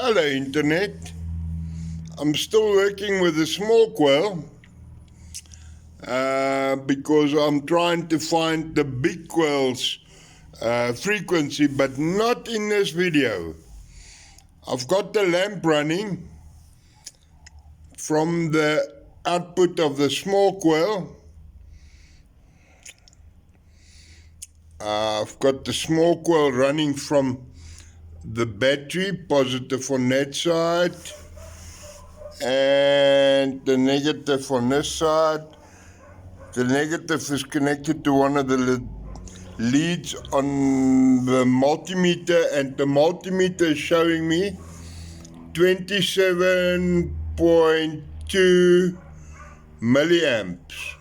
Hello Internet. I'm still working with a small coil because I'm trying to find the big coil's frequency, but not in this video. I've got the lamp running from the output of the small coil. I've got the small coil running from the battery, positive on that side, and the negative on this side. The negative is connected to one of the leads on the multimeter, and the multimeter is showing me 27.2 milliamps.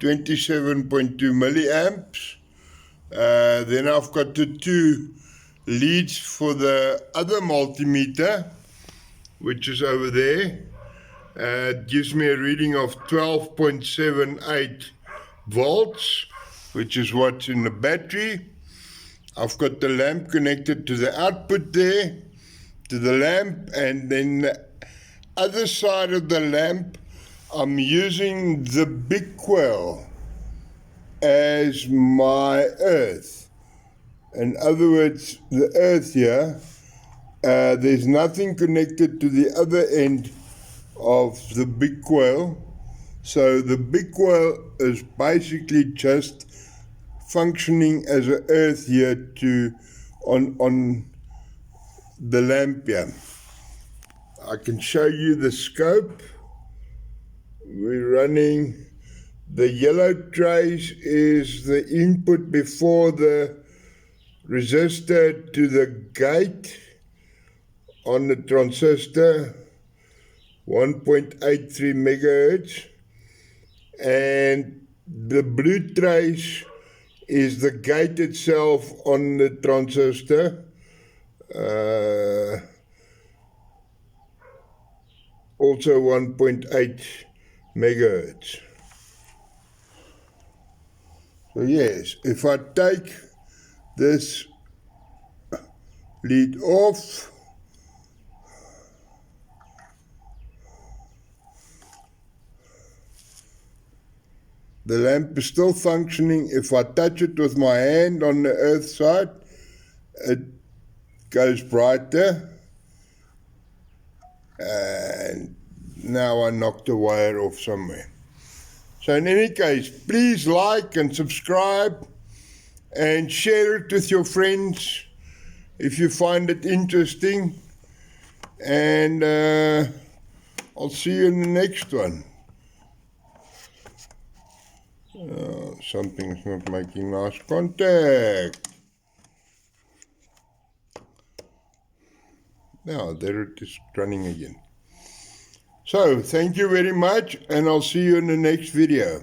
27.2 milliamps. Then I've got the two leads for the other multimeter, which is over there. It gives me a reading of 12.78 volts, which is what's in the battery. I've got the lamp connected to the output there, to the lamp, and then the other side of the lamp, I'm using the big coil as my earth. In other words, the earth here, there's nothing connected to the other end of the big coil. So the big coil is basically just functioning as an earth here on the lamp here. I can show you the scope. We're running, the yellow trace is the input before the resistor to the gate on the transistor, 1.83 megahertz, and the blue trace is the gate itself on the transistor, also 1.8 megahertz. So yes, if I take this lead off, the lamp is still functioning. If I touch it with my hand on the earth side, it goes brighter. And now I knocked the wire off somewhere. So in any case, please like and subscribe and share it with your friends if you find it interesting. And I'll see you in the next one. Something's not making nice contact. Now, there it is running again. So, thank you very much, and I'll see you in the next video.